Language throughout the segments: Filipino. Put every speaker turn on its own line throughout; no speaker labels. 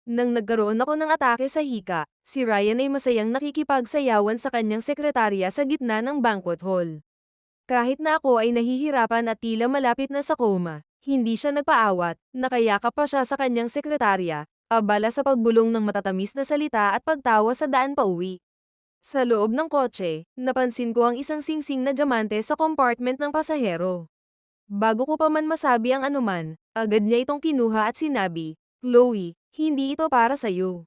Nang nagkaroon ako ng atake sa hika, si Ryan ay masayang nakikipagsayawan sa kanyang sekretarya sa gitna ng banquet hall. Kahit na ako ay nahihirapan at tila malapit na sa koma, hindi siya nagpaawat, nakayakap pa siya sa kanyang sekretarya, abala sa pagbulong ng matatamis na salita at pagtawa sa daan pauwi. Sa loob ng kotse, napansin ko ang isang singsing na diamante sa compartment ng pasahero. Bago ko pa man masabi ang anuman, agad niya itong kinuha at sinabi, "Chloe, hindi ito para sa'yo."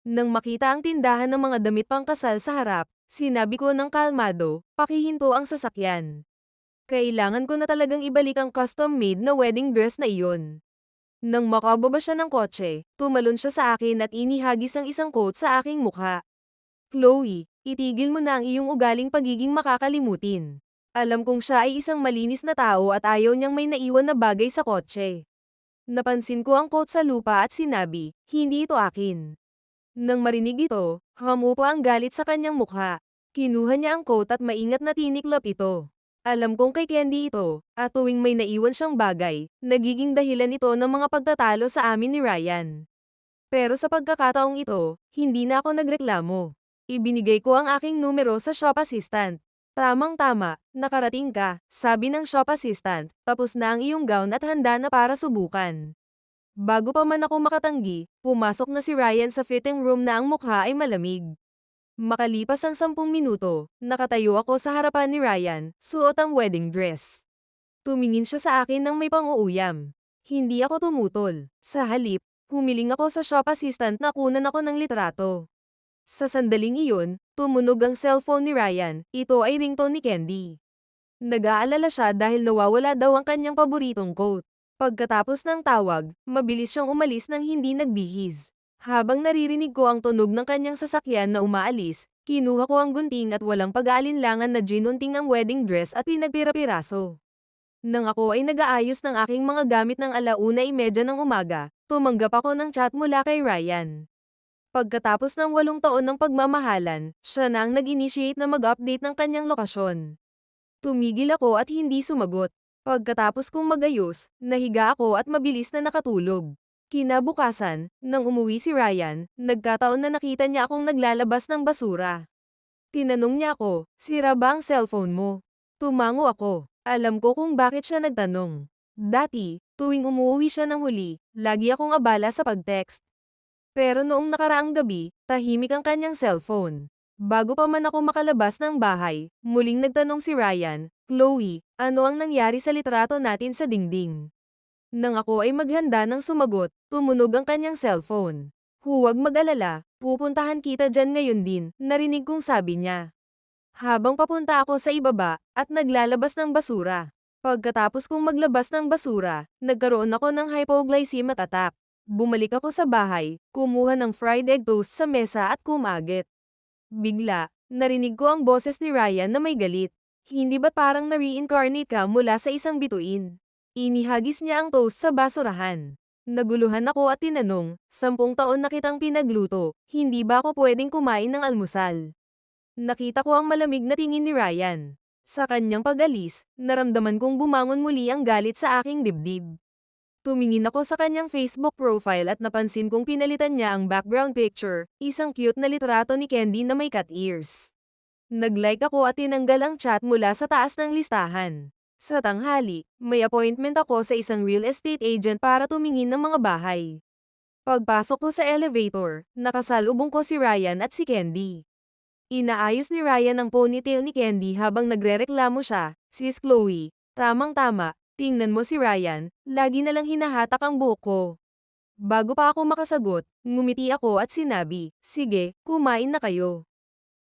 Nang makita ang tindahan ng mga damit pangkasal sa harap, sinabi ko ng kalmado, "Pakihinto ang sasakyan. Kailangan ko na talagang ibalik ang custom-made na wedding dress na iyon." Nang makababa siya ng kotse, tumalon siya sa akin at inihagis ang isang coat sa aking mukha. "Chloe, itigil mo na ang iyong ugaling pagiging makakalimutin. Alam kong siya ay isang malinis na tao at ayaw niyang may naiwan na bagay sa kotse." Napansin ko ang coat sa lupa at sinabi, "Hindi ito akin." Nang marinig ito, humupa ang galit sa kanyang mukha. Kinuha niya ang coat at maingat na tiniklop ito. Alam kong kay Candy ito, at tuwing may naiwan siyang bagay, nagiging dahilan ito ng mga pagtatalo sa amin ni Ryan. Pero sa pagkakataong ito, hindi na ako nagreklamo. Ibinigay ko ang aking numero sa shop assistant. "Tamang-tama, nakarating ka," sabi ng shop assistant, "tapos na ang iyong gown at handa na para subukan." Bago pa man ako makatanggi, pumasok na si Ryan sa fitting room na ang mukha ay malamig. Makalipas ang 10 minuto, nakatayo ako sa harapan ni Ryan, suot ang wedding dress. Tumingin siya sa akin ng may pang-uuyam. Hindi ako tumutol. Sa halip, humiling ako sa shop assistant na kunan ako ng litrato. Sa sandaling iyon, tumunog ang cellphone ni Ryan, ito ay ringtone ni Candy. Nag-aalala siya dahil nawawala daw ang kanyang paboritong coat. Pagkatapos ng tawag, mabilis siyang umalis nang hindi nagbihis. Habang naririnig ko ang tunog ng kanyang sasakyan na umaalis, kinuha ko ang gunting at walang pag-aalinlangan na ginunting ang wedding dress at pinagpira-piraso. Nang ako ay nag-aayos ng aking mga gamit ng 1:30 ng umaga, tumanggap ako ng chat mula kay Ryan. Pagkatapos ng 8 taon ng pagmamahalan, siya na ang nag-initiate na mag-update ng kanyang lokasyon. Tumigil ako at hindi sumagot. Pagkatapos kong magayos, nahiga ako at mabilis na nakatulog. Kinabukasan, nang umuwi si Ryan, nagkataon na nakita niya akong naglalabas ng basura. Tinanong niya ako, "Sira ba ang cellphone mo?" Tumango ako. Alam ko kung bakit siya nagtanong. Dati, tuwing umuwi siya ng huli, lagi akong abala sa pag-text. Pero noong nakaraang gabi, tahimik ang kanyang cellphone. Bago pa man ako makalabas ng bahay, muling nagtanong si Ryan, "Chloe, ano ang nangyari sa litrato natin sa dingding?" Nang ako ay maghanda ng sumagot, tumunog ang kanyang cellphone. "Huwag mag-alala, pupuntahan kita dyan ngayon din," narinig kong sabi niya. Habang papunta ako sa ibaba, at naglalabas ng basura. Pagkatapos kong maglabas ng basura, nagkaroon ako ng hypoglycemic attack. Bumalik ako sa bahay, kumuha ng fried egg toast sa mesa at kumagit. Bigla, narinig ko ang boses ni Ryan na may galit. "Hindi ba't parang na-reincarnate ka mula sa isang bituin?" Inihagis niya ang toast sa basurahan. Naguluhan ako at tinanong, 10 taon na kitang pinagluto, hindi ba ako pwedeng kumain ng almusal?" Nakita ko ang malamig na tingin ni Ryan. Sa kanyang pag-alis, naramdaman kong bumangon muli ang galit sa aking dibdib. Tumingin ako sa kanyang Facebook profile at napansin kong pinalitan niya ang background picture, isang cute na litrato ni Candy na may cat ears. Nag-like ako at tinanggal ang chat mula sa taas ng listahan. Sa tanghali, may appointment ako sa isang real estate agent para tumingin ng mga bahay. Pagpasok ko sa elevator, nakasalubong ko si Ryan at si Candy. Inaayos ni Ryan ang ponytail ni Candy habang nagrereklamo siya, "Sis Chloe, tamang-tama, tingnan mo si Ryan, lagi na lang hinahatak ang buhok ko." Bago pa ako makasagot, ngumiti ako at sinabi, "Sige, kumain na kayo."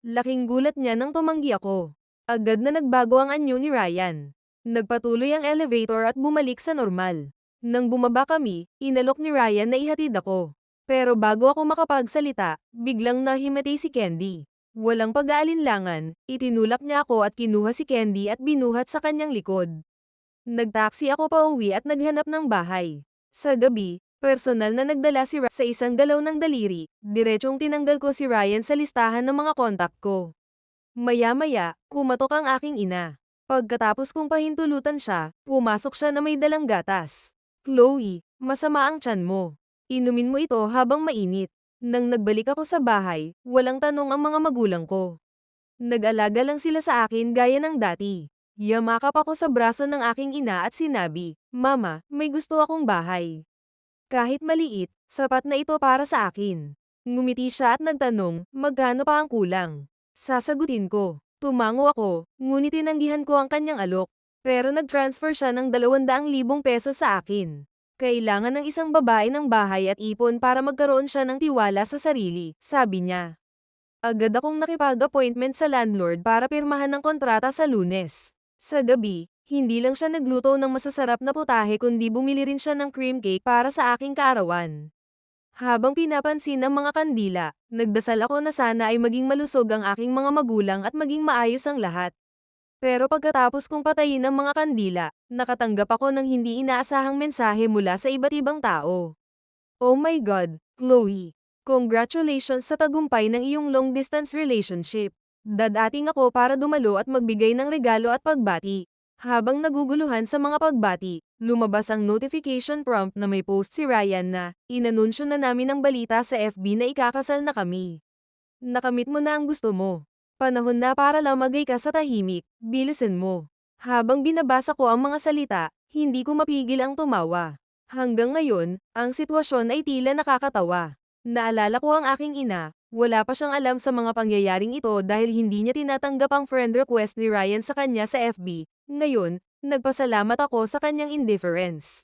Laking gulat niya nang tumanggi ako. Agad na nagbago ang anyo ni Ryan. Nagpatuloy ang elevator at bumalik sa normal. Nang bumaba kami, inalok ni Ryan na ihatid ako. Pero bago ako makapagsalita, biglang nahimatay si Candy. Walang pag-aalinlangan, itinulak niya ako at kinuha si Candy at binuhat sa kanyang likod. Nagtaksi ako pauwi at naghanap ng bahay. Sa gabi, personal na nagdala si Ryan sa isang galaw ng daliri, diretsong tinanggal ko si Ryan sa listahan ng mga kontak ko. Maya-maya, kumatok ang aking ina. Pagkatapos kong pahintulutan siya, pumasok siya na may dalang gatas. "Chloe, masama ang tiyan mo." Inumin mo ito habang mainit. Nang nagbalik ako sa bahay, walang tanong ang mga magulang ko. Nag-alaga lang sila sa akin gaya ng dati. Yamakap ako sa braso ng aking ina at sinabi, "Mama, may gusto akong bahay. Kahit maliit, sapat na ito para sa akin." Ngumiti siya at nagtanong, "Magkano pa ang kulang?" Sasagutin ko. Tumango ako, ngunit tinanggihan ko ang kanyang alok. Pero nag-transfer siya ng 200,000 pesos sa akin. Kailangan ng isang babae ng bahay at ipon para magkaroon siya ng tiwala sa sarili, sabi niya. Agad akong nakipag-appointment sa landlord para pirmahan ng kontrata sa Lunes. Sa gabi, hindi lang siya nagluto ng masasarap na putahe kundi bumili rin siya ng cream cake para sa aking kaarawan. Habang pinapansin ang mga kandila, nagdasal ako na sana ay maging malusog ang aking mga magulang at maging maayos ang lahat. Pero pagkatapos kong patayin ang mga kandila, nakatanggap ako ng hindi inaasahang mensahe mula sa iba't ibang tao. Oh my God, Chloe! Congratulations sa tagumpay ng iyong long-distance relationship. Dadating ako para dumalo at magbigay ng regalo at pagbati. Habang naguguluhan sa mga pagbati, lumabas ang notification prompt na may post si Ryan na, "Inanunsyo na namin ang balita sa FB na ikakasal na kami. Nakamit mo na ang gusto mo. Panahon na para lumagay ka sa tahimik, bilisan mo." Habang binabasa ko ang mga salita, hindi ko mapigil ang tumawa. Hanggang ngayon, ang sitwasyon ay tila nakakatawa. Naalala ko ang aking ina, wala pa siyang alam sa mga pangyayaring ito dahil hindi niya tinatanggap ang friend request ni Ryan sa kanya sa FB. Ngayon, nagpasalamat ako sa kanyang indifference.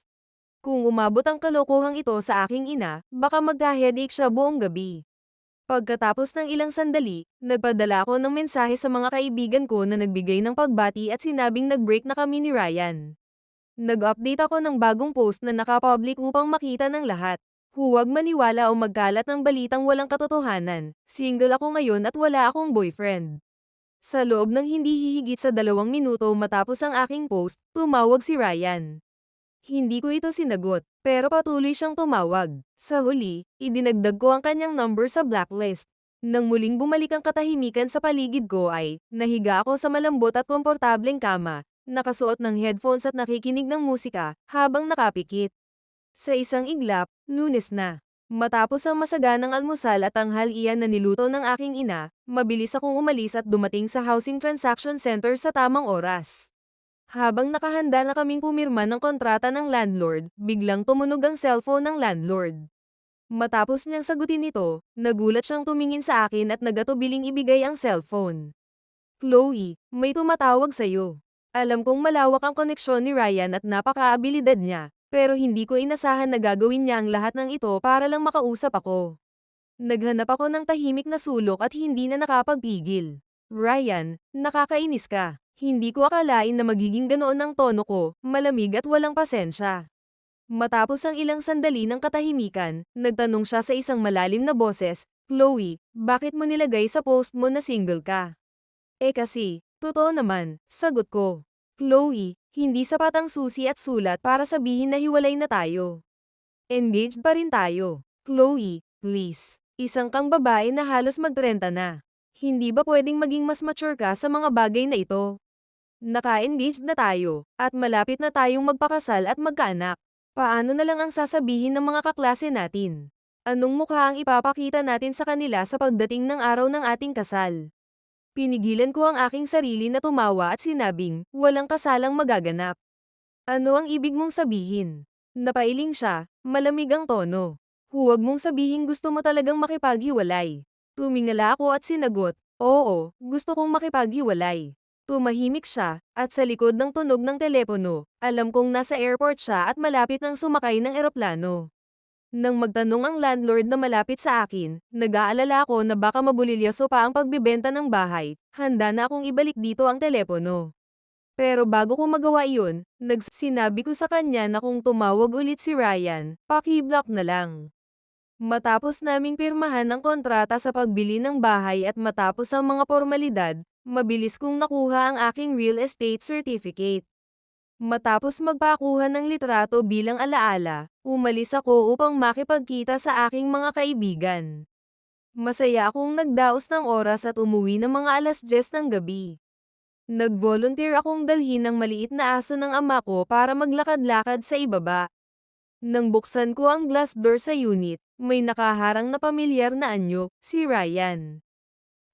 Kung umabot ang kalokohang ito sa aking ina, baka magka-headache siya buong gabi. Pagkatapos ng ilang sandali, nagpadala ako ng mensahe sa mga kaibigan ko na nagbigay ng pagbati at sinabing nag-break na kami ni Ryan. Nag-update ako ng bagong post na nakapublic upang makita ng lahat. Huwag maniwala o magkalat ng balitang walang katotohanan. Single ako ngayon at wala akong boyfriend. Sa loob ng hindi hihigit sa 2 minuto matapos ang aking post, tumawag si Ryan. Hindi ko ito sinagot, pero patuloy siyang tumawag. Sa huli, idinagdag ko ang kanyang number sa blacklist. Nang muling bumalik ang katahimikan sa paligid ko ay, nahiga ako sa malambot at komportableng kama, nakasuot ng headphones at nakikinig ng musika, habang nakapikit. Sa isang iglap, Lunes na. Matapos ang masaganang almusal at tanghalian na niluto ng aking ina, mabilis akong umalis at dumating sa Housing Transaction Center sa tamang oras. Habang nakahanda na kaming pumirma ng kontrata ng landlord, biglang tumunog ang cellphone ng landlord. Matapos niyang sagutin ito, nagulat siyang tumingin sa akin at nagatubiling ibigay ang cellphone. "Chloe, may tumatawag sa'yo. Alam kong malawak ang koneksyon ni Ryan at napaka-abilidad niya, pero hindi ko inasahan na gagawin niya ang lahat ng ito para lang makausap ako." Naghanap ako ng tahimik na sulok at hindi na nakapagpigil. "Ryan, nakakainis ka. Hindi ko akalain na magiging ganoon ang tono ko, malamig at walang pasensya." Matapos ang ilang sandali ng katahimikan, nagtanong siya sa isang malalim na boses, "Chloe, bakit mo nilagay sa post mo na single ka?" Kasi, totoo naman, sagot ko. "Chloe, hindi sapat ang susi at sulat para sabihin na hiwalay na tayo. Engaged pa rin tayo. Chloe, please. Isang kang babae na halos mag-30 na. Hindi ba pwedeng maging mas mature ka sa mga bagay na ito? Naka-engaged na tayo, at malapit na tayong magpakasal at magkaanak. Paano na lang ang sasabihin ng mga kaklase natin? Anong mukha ang ipapakita natin sa kanila sa pagdating ng araw ng ating kasal?" Pinigilan ko ang aking sarili na tumawa at sinabing, "Walang kasalang magaganap." "Ano ang ibig mong sabihin?" Napailing siya, malamig ang tono. "Huwag mong sabihin gusto mo talagang makipaghiwalay." Tumingala ako at sinagot, "Oo, gusto kong makipaghiwalay." Tumahimik siya, at sa likod ng tunog ng telepono, alam kong nasa airport siya at malapit nang sumakay ng eroplano. Nang magtanong ang landlord na malapit sa akin, nag-aalala ako na baka mabulilyoso pa ang pagbibenta ng bahay, handa na akong ibalik dito ang telepono. Pero bago ko magawa iyon, sinabi ko sa kanya na kung tumawag ulit si Ryan, paki-block na lang. Matapos naming pirmahan ang kontrata sa pagbili ng bahay at matapos ang mga formalidad, mabilis kong nakuha ang aking real estate certificate. Matapos magpakuha ng litrato bilang alaala, umalis ako upang makipagkita sa aking mga kaibigan. Masaya akong nagdaos ng oras at umuwi ng mga 10:00 ng gabi. Nag-volunteer akong dalhin ang maliit na aso ng ama ko para maglakad-lakad sa ibaba. Nang buksan ko ang glass door sa unit, may nakaharang na pamilyar na anyo, si Ryan.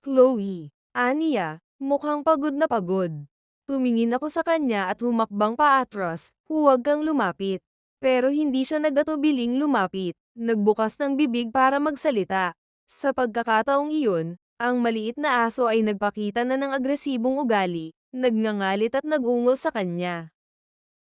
Chloe. Aniya, mukhang pagod na pagod. Tumingin ako sa kanya at humakbang paatras, huwag kang lumapit. Pero hindi siya nagatubiling lumapit, nagbukas ng bibig para magsalita. Sa pagkakataong iyon, ang maliit na aso ay nagpakita na ng agresibong ugali, nagngangalit at nagungol sa kanya.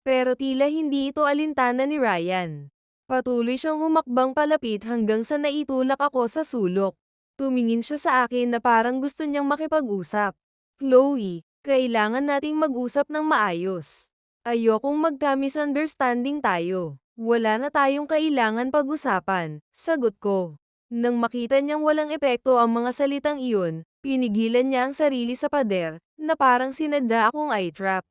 Pero tila hindi ito alintana ni Ryan. Patuloy siyang humakbang palapit hanggang sa naitulak ako sa sulok. Tumingin siya sa akin na parang gusto niyang makipag-usap. Chloe, kailangan nating mag-usap ng maayos. Ayokong magka-misunderstanding tayo. Wala na tayong kailangan pag-usapan, sagot ko. Nang makita niyang walang epekto ang mga salitang iyon, pinigilan niya ang sarili sa pader, na parang sinadya akong eye-trap.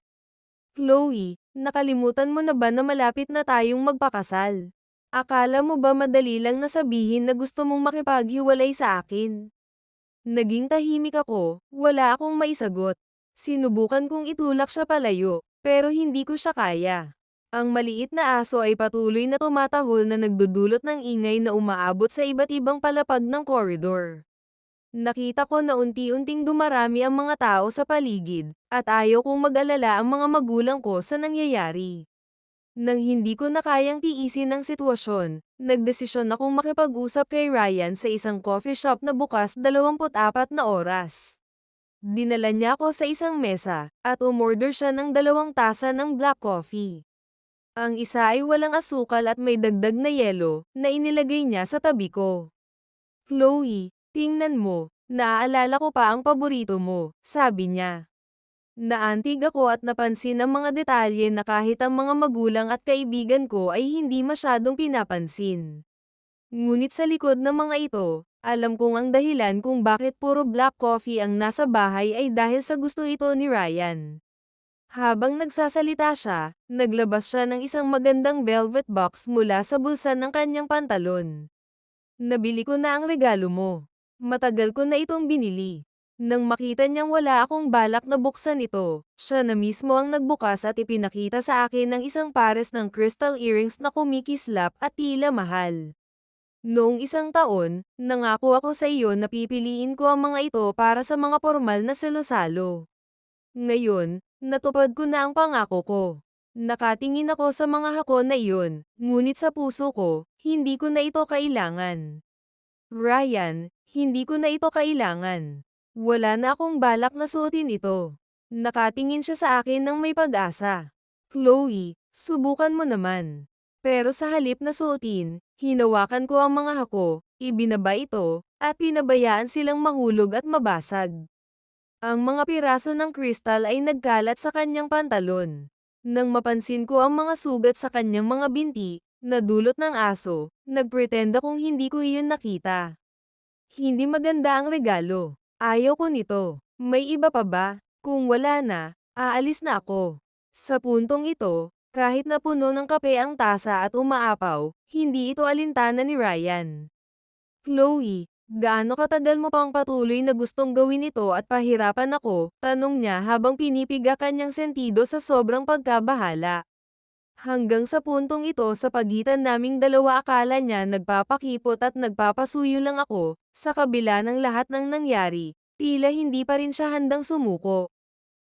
Chloe, nakalimutan mo na ba na malapit na tayong magpakasal? Akala mo ba madali lang na sabihin na gusto mong makipaghiwalay sa akin? Naging tahimik ako, wala akong maisagot. Sinubukan kong itulak siya palayo, pero hindi ko siya kaya. Ang maliit na aso ay patuloy na tumatahol na nagdudulot ng ingay na umaabot sa iba't ibang palapag ng koridor. Nakita ko na unti-unting dumarami ang mga tao sa paligid, at ayaw kong mag-alala ang mga magulang ko sa nangyayari. Nang hindi ko na kayang tiisin ang sitwasyon, nagdesisyon akong makipag-usap kay Ryan sa isang coffee shop na bukas 24 na oras. Dinala niya ako sa isang mesa, at umorder siya ng 2 tasa ng black coffee. Ang isa ay walang asukal at may dagdag na yelo, na inilagay niya sa tabi ko. Chloe, tingnan mo, naaalala ko pa ang paborito mo, sabi niya. Naantig ako at napansin ang mga detalye na kahit ang mga magulang at kaibigan ko ay hindi masyadong pinapansin. Ngunit sa likod ng mga ito, alam kong ang dahilan kung bakit puro black coffee ang nasa bahay ay dahil sa gusto ito ni Ryan. Habang nagsasalita siya, naglabas siya ng isang magandang velvet box mula sa bulsa ng kanyang pantalon. Nabili ko na ang regalo mo. Matagal ko na itong binili. Nang makita niyang wala akong balak na buksan ito, siya na mismo ang nagbukas at ipinakita sa akin ng isang pares ng crystal earrings na kumikislap at tila mahal. Noong isang taon, nangako ako sa iyo na pipiliin ko ang mga ito para sa mga formal na salo-salo. Ngayon, natupad ko na ang pangako ko. Nakatingin ako sa mga hako na iyon, ngunit sa puso ko, hindi ko na ito kailangan. Ryan, hindi ko na ito kailangan. Wala na akong balak na suotin ito. Nakatingin siya sa akin ng may pag-asa. Chloe, subukan mo naman. Pero sa halip na suotin, hinawakan ko ang mga hako, ibinaba ito, at pinabayaan silang mahulog at mabasag. Ang mga piraso ng kristal ay nagkalat sa kanyang pantalon. Nang mapansin ko ang mga sugat sa kanyang mga binti, na dulot ng aso, nagpretenda kung hindi ko iyon nakita. Hindi maganda ang regalo. Ayaw ko nito. May iba pa ba? Kung wala na, aalis na ako. Sa puntong ito, kahit na puno ng kape ang tasa at umaapaw, hindi ito alintana ni Ryan. Chloe, gaano katagal mo pang patuloy na gustong gawin ito at pahirapan ako? Tanong niya habang pinipiga kanyang sentido sa sobrang pagkabahala. Hanggang sa puntong ito sa pagitan naming dalawa akala niya nagpapakipot at nagpapasuyo lang ako, sa kabila ng lahat ng nangyari, tila hindi pa rin siya handang sumuko.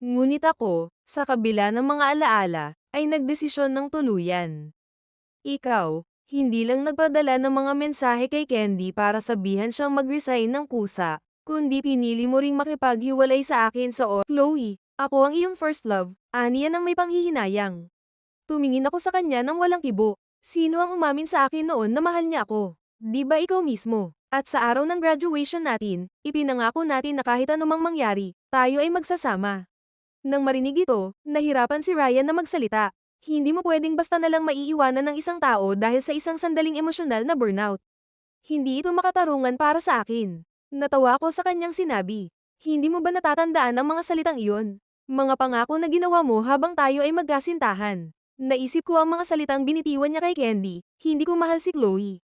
Ngunit ako, sa kabila ng mga alaala, ay nagdesisyon ng tuluyan. Ikaw, hindi lang nagpadala ng mga mensahe kay Candy para sabihan siyang mag-resign ng kusa, kundi pinili mo ring makipaghiwalay sa akin sa Chloe, ako ang iyong first love, aniya ng may panghihinayang. Tumingin ako sa kanya nang walang kibo. Sino ang umamin sa akin noon na mahal niya ako? Di ba ikaw mismo? At sa araw ng graduation natin, ipinangako natin na kahit anumang mangyari, tayo ay magsasama. Nang marinig ito, nahirapan si Ryan na magsalita. Hindi mo pwedeng basta nalang maiiwanan ng isang tao dahil sa isang sandaling emosyonal na burnout. Hindi ito makatarungan para sa akin. Natawa ako sa kanyang sinabi. Hindi mo ba natatandaan ang mga salitang iyon? Mga pangako na ginawa mo habang tayo ay magkasintahan. Naisip ko ang mga salitang binitiwan niya kay Candy, hindi ko mahal si Chloe.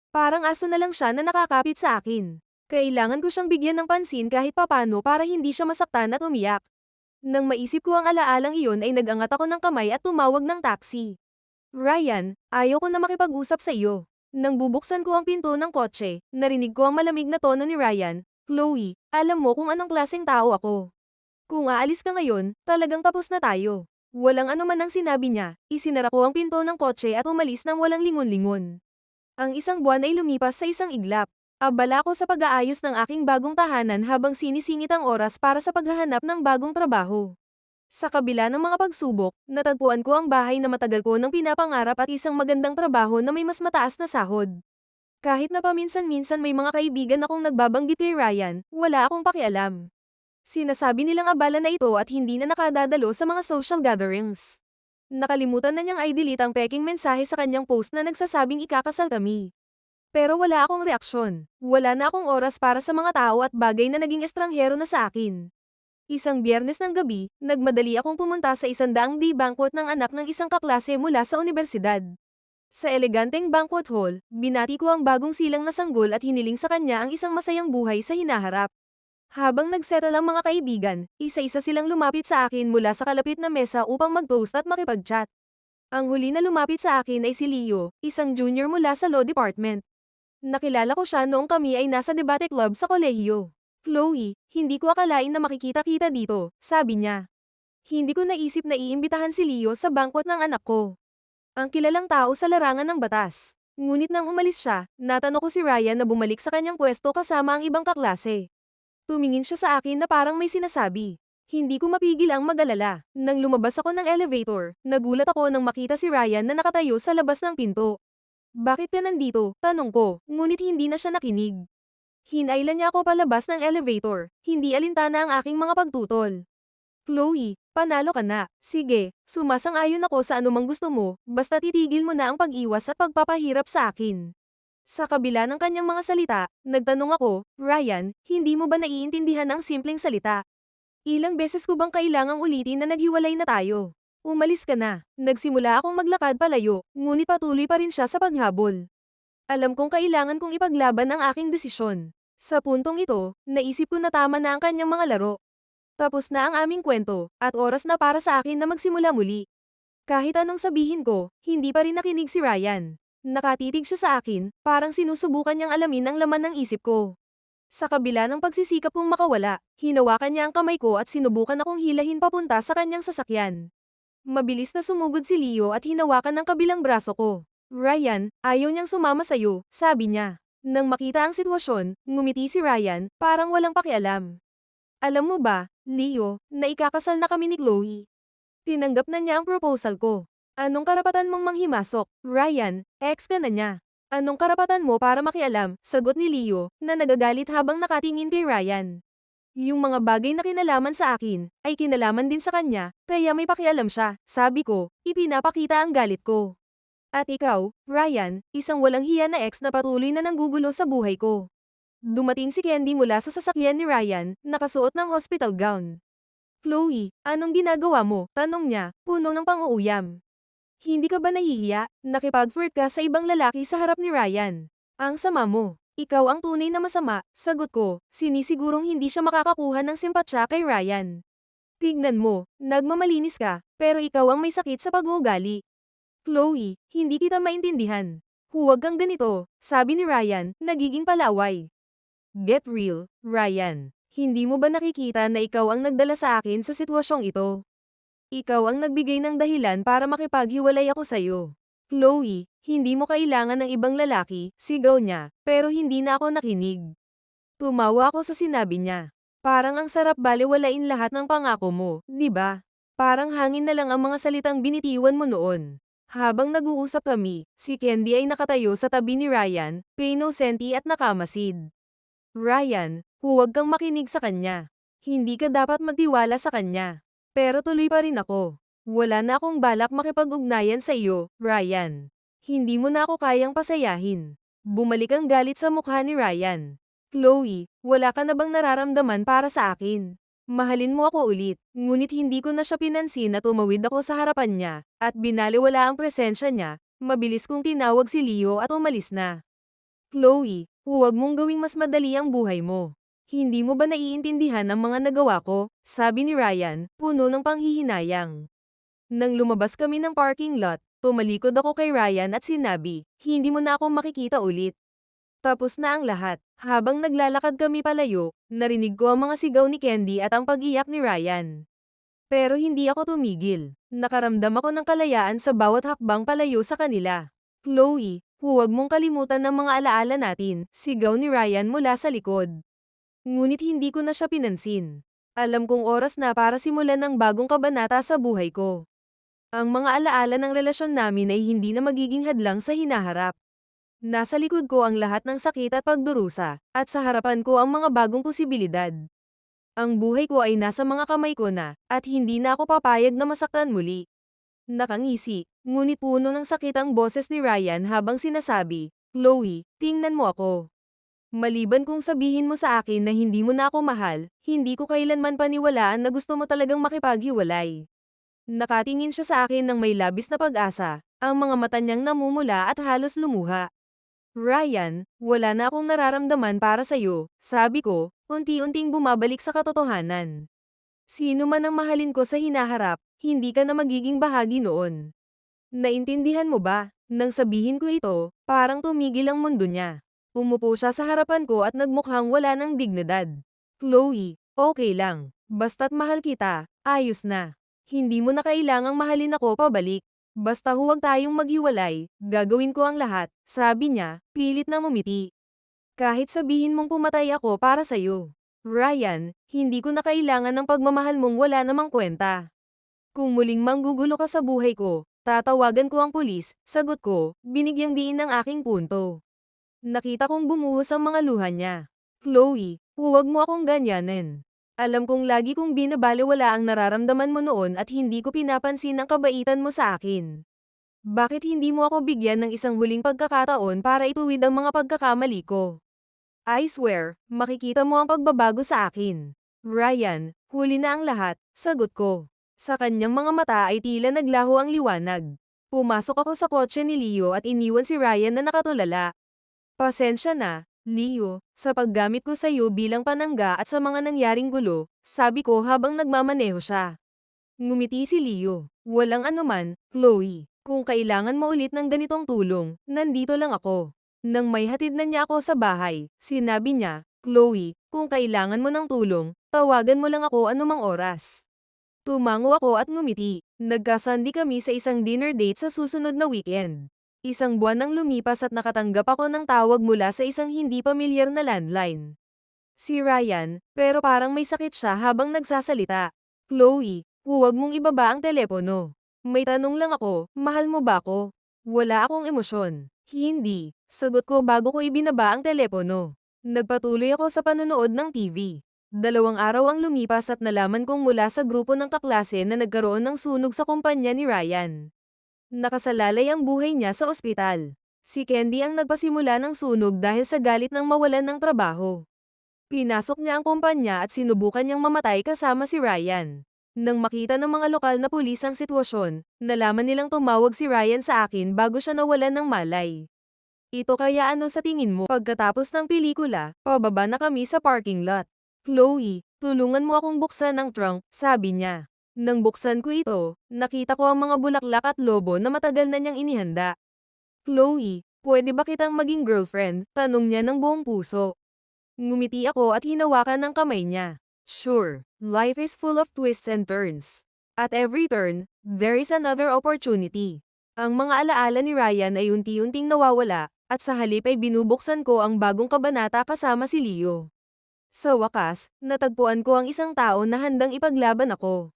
Parang aso na lang siya na nakakapit sa akin. Kailangan ko siyang bigyan ng pansin kahit papano para hindi siya masaktan at umiyak. Nang maisip ko ang alaalang iyon ay nagangat ako ng kamay at tumawag ng taxi. Ryan, ayaw ko na makipag-usap sa iyo. Nang bubuksan ko ang pinto ng kotse, narinig ko ang malamig na tono ni Ryan. Chloe, alam mo kung anong klaseng tao ako. Kung aalis ka ngayon, talagang tapos na tayo. Walang anuman ang sinabi niya, isinara ko ang pinto ng kotse at umalis nang walang lingon-lingon. Ang isang buwan ay lumipas sa isang iglap. Abala ko sa pag-aayos ng aking bagong tahanan habang sinisingit ang oras para sa paghahanap ng bagong trabaho. Sa kabila ng mga pagsubok, natagpuan ko ang bahay na matagal ko nang pinapangarap at isang magandang trabaho na may mas mataas na sahod. Kahit na paminsan-minsan may mga kaibigan akong nagbabanggit kay Ryan, wala akong pakialam. Sinasabi nilang abala na ito at hindi na nakadadalo sa mga social gatherings. Nakalimutan na niyang i-delete ang peking mensahe sa kanyang post na nagsasabing ikakasal kami. Pero wala akong reaksyon. Wala na akong oras para sa mga tao at bagay na naging estranghero na sa akin. Isang Biyernes ng gabi, nagmadali akong pumunta sa 100 day banquet ng anak ng isang kaklase mula sa universidad. Sa eleganteng banquet hall, binati ko ang bagong silang na sanggol at hiniling sa kanya ang isang masayang buhay sa hinaharap. Habang nagsettle ang mga kaibigan, isa-isa silang lumapit sa akin mula sa kalapit na mesa upang mag-toast at makipag-chat. Ang huli na lumapit sa akin ay si Leo, isang junior mula sa law department. Nakilala ko siya noong kami ay nasa debate club sa kolehiyo. Chloe, hindi ko akalain na makikita-kita dito, sabi niya. Hindi ko naisip na iimbitahan si Leo sa banquet ng anak ko. Ang kilalang tao sa larangan ng batas. Ngunit nang umalis siya, natanong ko si Ryan na bumalik sa kanyang pwesto kasama ang ibang kaklase. Tumingin siya sa akin na parang may sinasabi. Hindi ko mapigil ang mag-alala. Nang lumabas ako ng elevator, nagulat ako nang makita si Ryan na nakatayo sa labas ng pinto. Bakit ka nandito? Tanong ko, ngunit hindi na siya nakinig. Hinailan niya ako palabas ng elevator, hindi alintana ang aking mga pagtutol. Chloe, panalo ka na. Sige, sumasang-ayon ako sa anumang gusto mo, basta titigil mo na ang pag-iwas at pagpapahirap sa akin. Sa kabila ng kanyang mga salita, nagtanong ako, Ryan, hindi mo ba naiintindihan ang simpleng salita? Ilang beses ko bang kailangang ulitin na naghiwalay na tayo? Umalis ka na. Nagsimula akong maglakad palayo, ngunit patuloy pa rin siya sa paghabol. Alam kong kailangan kong ipaglaban ang aking desisyon. Sa puntong ito, naisip ko na tama na ang kanyang mga laro. Tapos na ang aming kwento, at oras na para sa akin na magsimula muli. Kahit anong sabihin ko, hindi pa rin nakinig si Ryan. Nakatitig siya sa akin, parang sinusubukan niyang alamin ang laman ng isip ko. Sa kabila ng pagsisikap kong makawala, hinawakan niya ang kamay ko at sinubukan akong hilahin papunta sa kanyang sasakyan. Mabilis na sumugod si Leo at hinawakan ang kabilang braso ko. Ryan, ayaw niyang sumama sa'yo, sabi niya. Nang makita ang sitwasyon, ngumiti si Ryan, parang walang pakialam. Alam mo ba, Leo, na ikakasal na kami ni Chloe. Tinanggap na niya ang proposal ko. Anong karapatan mong manghimasok, Ryan, ex ka na niya. Anong karapatan mo para makialam, sagot ni Leo, na nagagalit habang nakatingin kay Ryan. Yung mga bagay na kinalaman sa akin, ay kinalaman din sa kanya, kaya may pakialam siya, sabi ko, ipinapakita ang galit ko. At ikaw, Ryan, isang walang hiya na ex na patuloy na nanggugulo sa buhay ko. Dumating si Candy mula sa sasakyan ni Ryan, nakasuot ng hospital gown. Chloe, anong ginagawa mo? Tanong niya, puno ng pang-uuyam. Hindi ka ba nahihiya? Nakipag-flirt ka sa ibang lalaki sa harap ni Ryan. Ang sama mo. Ikaw ang tunay na masama, sagot ko, sinisigurong hindi siya makakakuha ng simpatsya kay Ryan. Tignan mo, nagmamalinis ka, pero ikaw ang may sakit sa pag-uugali. Chloe, hindi kita maintindihan. Huwag kang ganito, sabi ni Ryan, nagiging palaway. Get real, Ryan. Hindi mo ba nakikita na ikaw ang nagdala sa akin sa sitwasyong ito? Ikaw ang nagbigay ng dahilan para makipaghiwalay ako sa'yo. Chloe, hindi mo kailangan ng ibang lalaki, sigaw niya, pero hindi na ako nakinig. Tumawa ako sa sinabi niya. Parang ang sarap balewalain lahat ng pangako mo, di ba? Parang hangin na lang ang mga salitang binitiwan mo noon. Habang nag-uusap kami, si Candy ay nakatayo sa tabi ni Ryan, pinocenti at nakamasid. Ryan, huwag kang makinig sa kanya. Hindi ka dapat magtiwala sa kanya. Pero tuloy pa rin ako. Wala na akong balak makipag-ugnayan sa iyo, Ryan. Hindi mo na ako kayang pasayahin. Bumalik ang galit sa mukha ni Ryan. Chloe, wala ka na bang nararamdaman para sa akin? Mahalin mo ako ulit, ngunit hindi ko na siya pinansin at tumawid ako sa harapan niya, at binaliwala ang presensya niya, mabilis kong tinawag si Leo at umalis na. Chloe, huwag mong gawing mas madali ang buhay mo. Hindi mo ba naiintindihan ang mga nagawa ko? Sabi ni Ryan, puno ng panghihinayang. Nang lumabas kami ng parking lot, Tumalikod ako kay Ryan at sinabi, hindi mo na ako makikita ulit. Tapos na ang lahat. Habang naglalakad kami palayo, narinig ko ang mga sigaw ni Candy at ang pag-iyak ni Ryan. Pero hindi ako tumigil. Nakaramdam ako ng kalayaan sa bawat hakbang palayo sa kanila. Chloe, huwag mong kalimutan ng mga alaala natin, sigaw ni Ryan mula sa likod. Ngunit hindi ko na siya pinansin. Alam kong oras na para simulan ng bagong kabanata sa buhay ko. Ang mga alaala ng relasyon namin ay hindi na magiging hadlang sa hinaharap. Nasa likod ko ang lahat ng sakit at pagdurusa, at sa harapan ko ang mga bagong posibilidad. Ang buhay ko ay nasa mga kamay ko na, at hindi na ako papayag na masaktan muli. Nakangisi, ngunit puno ng sakit ang boses ni Ryan habang sinasabi, Chloe, tingnan mo ako. Maliban kung sabihin mo sa akin na hindi mo na ako mahal, hindi ko kailanman paniwalaan na gusto mo talagang makipaghiwalay. Nakatingin siya sa akin ng may labis na pag-asa, ang mga mata niyang namumula at halos lumuha. Ryan, wala na akong nararamdaman para sa'yo, sabi ko, unti-unting bumabalik sa katotohanan. Sino man ang mahalin ko sa hinaharap, hindi ka na magiging bahagi noon. Naintindihan mo ba? Nang sabihin ko ito, parang tumigil ang mundo niya. Umupo siya sa harapan ko at nagmukhang wala ng dignidad. Chloe, okay lang. Basta't mahal kita, ayos na. Hindi mo na kailangang mahalin ako pabalik. Basta huwag tayong maghiwalay, gagawin ko ang lahat, sabi niya, pilit na ngumiti. Kahit sabihin mong pumatay ako para sa'yo. Ryan, hindi ko na kailangan ng pagmamahal mong wala namang kwenta. Kung muling manggugulo ka sa buhay ko, tatawagan ko ang pulis, sagot ko, binigyang diin ang aking punto. Nakita kong bumuhos ang mga luha niya. Chloe, huwag mo akong ganyanin. Alam kong lagi kong binabalewala ang nararamdaman mo noon at hindi ko pinapansin ang kabaitan mo sa akin. Bakit hindi mo ako bigyan ng isang huling pagkakataon para ituwid ang mga pagkakamali ko? I swear, makikita mo ang pagbabago sa akin. Ryan, huli na ang lahat, sagot ko. Sa kanyang mga mata ay tila naglaho ang liwanag. Pumasok ako sa kotse ni Leo at iniwan si Ryan na nakatulala. Pasensya na, Leo, sa paggamit ko sa iyo bilang panangga at sa mga nangyaring gulo, sabi ko habang nagmamaneho siya. Ngumiti si Leo. Walang anuman, Chloe. Kung kailangan mo ulit ng ganitong tulong, nandito lang ako. Nang may hatid na niya ako sa bahay, sinabi niya, Chloe, kung kailangan mo ng tulong, tawagan mo lang ako anumang oras. Tumango ako at ngumiti. Nagkasandi kami sa isang dinner date sa susunod na weekend. Isang buwan nang lumipas at nakatanggap ako ng tawag mula sa isang hindi pamilyar na landline. Si Ryan, pero parang may sakit siya habang nagsasalita. Chloe, huwag mong ibaba ang telepono. May tanong lang ako, mahal mo ba ako? Wala akong emosyon. Hindi, sagot ko bago ko ibinaba ang telepono. Nagpatuloy ako sa panonood ng TV. 2 araw ang lumipas at nalaman kong mula sa grupo ng kaklase na nagkaroon ng sunog sa kumpanya ni Ryan. Nakasalalay ang buhay niya sa ospital. Si Candy ang nagpasimula ng sunog dahil sa galit ng mawalan ng trabaho. Pinasok niya ang kumpanya at sinubukan niyang mamatay kasama si Ryan. Nang makita ng mga lokal na pulis ang sitwasyon, nalaman nilang tumawag si Ryan sa akin bago siya nawalan ng malay. Ito kaya ano sa tingin mo? Pagkatapos ng pelikula, pababa na kami sa parking lot. Chloe, tulungan mo akong buksan ang trunk, sabi niya. Nang buksan ko ito, nakita ko ang mga bulaklak at lobo na matagal na niyang inihanda. Chloe, pwede ba kitang maging girlfriend? Tanong niya ng buong puso. Ngumiti ako at hinawakan ng kamay niya. Sure, life is full of twists and turns. At every turn, there is another opportunity. Ang mga alaala ni Ryan ay unti-unting nawawala, at sa halip ay binubuksan ko ang bagong kabanata kasama si Leo. Sa wakas, natagpuan ko ang isang tao na handang ipaglaban ako.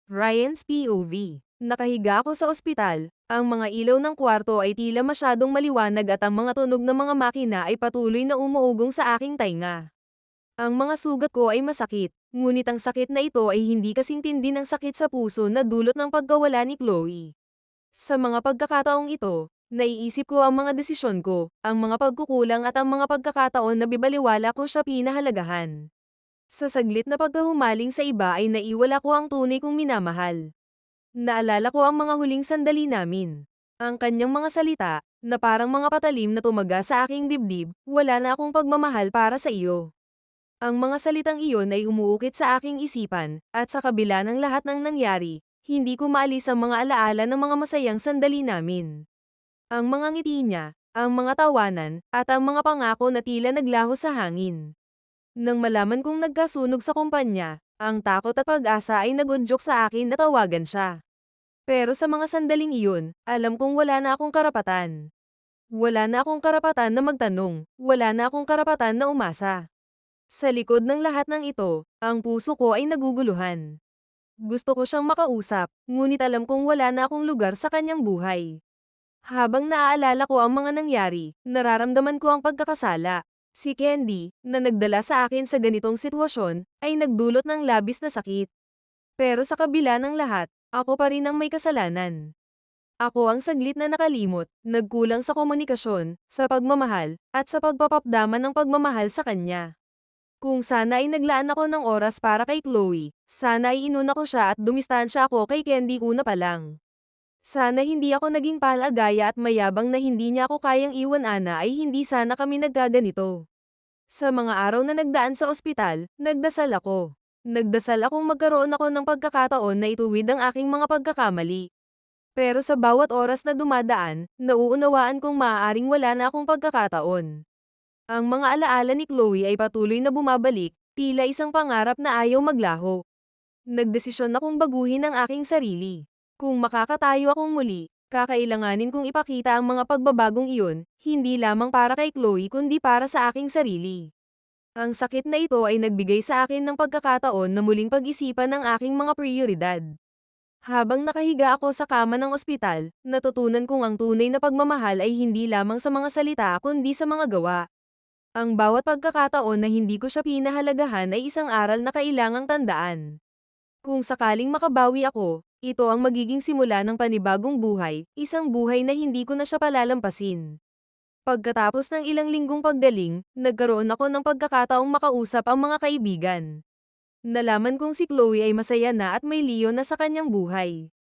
Ryan's POV. Nakahiga ako sa ospital, ang mga ilaw ng kwarto ay tila masyadong maliwanag at ang mga tunog ng mga makina ay patuloy na umuugong sa aking tainga. Ang mga sugat ko ay masakit, ngunit ang sakit na ito ay hindi kasing tindi ng sakit sa puso na dulot ng pagkawala ni Chloe. Sa mga pagkakataong ito, naiisip ko ang mga desisyon ko, ang mga pagkukulang at ang mga pagkakataon na bibaliwala ko siya pinahalagahan. Sa saglit na pagkahumaling sa iba ay naiwala ko ang tunay kong minamahal. Naalala ko ang mga huling sandali namin. Ang kanyang mga salita, na parang mga patalim na tumaga sa aking dibdib, wala na akong pagmamahal para sa iyo. Ang mga salitang iyon ay umuukit sa aking isipan, at sa kabila ng lahat ng nangyari, hindi ko maalis ang mga alaala ng mga masayang sandali namin. Ang mga ngiti niya, ang mga tawanan, at ang mga pangako na tila naglaho sa hangin. Nang malaman kong nagkasunog sa kumpanya, ang takot at pag-asa ay nagundyok sa akin na tawagan siya. Pero sa mga sandaling iyon, alam kong wala na akong karapatan. Wala na akong karapatan na magtanong, wala na akong karapatan na umasa. Sa likod ng lahat ng ito, ang puso ko ay naguguluhan. Gusto ko siyang makausap, ngunit alam kong wala na akong lugar sa kanyang buhay. Habang naaalala ko ang mga nangyari, nararamdaman ko ang pagkakasala. Si Candy, na nagdala sa akin sa ganitong sitwasyon, ay nagdulot ng labis na sakit. Pero sa kabila ng lahat, ako pa rin ang may kasalanan. Ako ang saglit na nakalimot, nagkulang sa komunikasyon, sa pagmamahal, at sa pagpapapdaman ng pagmamahal sa kanya. Kung sana ay naglaan ako ng oras para kay Chloe, sana ay inuna ko siya at dumistansya ako kay Candy una pa lang. Sana hindi ako naging palagaya at mayabang na hindi niya ako kayang iwan ay hindi sana kami nagkaganito. Sa mga araw na nagdaan sa ospital, nagdasal ako. Nagdasal akong magkaroon ako ng pagkakataon na ituwid ang aking mga pagkakamali. Pero sa bawat oras na dumadaan, nauunawaan kong maaaring wala na akong pagkakataon. Ang mga alaala ni Chloe ay patuloy na bumabalik, tila isang pangarap na ayaw maglaho. Nagdesisyon akong baguhin ang aking sarili. Kung makakatayo akong muli, kakailanganin kong ipakita ang mga pagbabagong iyon, hindi lamang para kay Chloe kundi para sa aking sarili. Ang sakit na ito ay nagbigay sa akin ng pagkakataon na muling pag-isipan ang aking mga prioridad. Habang nakahiga ako sa kama ng ospital, natutunan kong ang tunay na pagmamahal ay hindi lamang sa mga salita kundi sa mga gawa. Ang bawat pagkakataon na hindi ko siya pinahalagahan ay isang aral na kailangang tandaan. Kung sakaling makabawi ako, ito ang magiging simula ng panibagong buhay, isang buhay na hindi ko na siya palalampasin. Pagkatapos ng ilang linggong pagdaling, nagkaroon ako ng pagkakataong makausap ang mga kaibigan. Nalaman kong si Chloe ay masaya na at may Leo na sa kanyang buhay.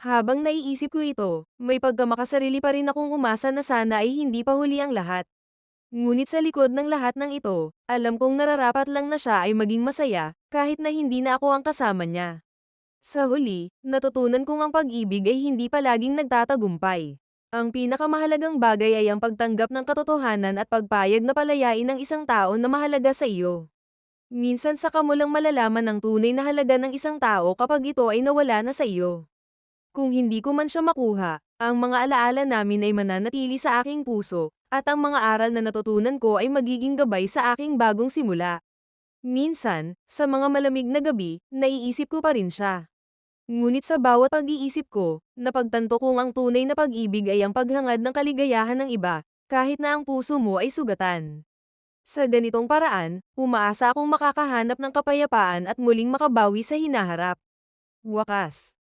Habang naiisip ko ito, may pagkamakasarili pa rin akong umasa na sana ay hindi pa huli ang lahat. Ngunit sa likod ng lahat ng ito, alam kong nararapat lang na siya ay maging masaya, kahit na hindi na ako ang kasama niya. Sa huli, natutunan kong ang pag-ibig ay hindi palaging nagtatagumpay. Ang pinakamahalagang bagay ay ang pagtanggap ng katotohanan at pagpayag na palayain ng isang tao na mahalaga sa iyo. Minsan saka mo lang malalaman ang tunay na halaga ng isang tao kapag ito ay nawala na sa iyo. Kung hindi ko man siya makuha, ang mga alaala namin ay mananatili sa aking puso, at ang mga aral na natutunan ko ay magiging gabay sa aking bagong simula. Minsan, sa mga malamig na gabi, naiisip ko pa rin siya. Ngunit sa bawat pag-iisip ko, napagtanto kong ang tunay na pag-ibig ay ang paghangad ng kaligayahan ng iba, kahit na ang puso mo ay sugatan. Sa ganitong paraan, umaasa akong makakahanap ng kapayapaan at muling makabawi sa hinaharap. Wakas.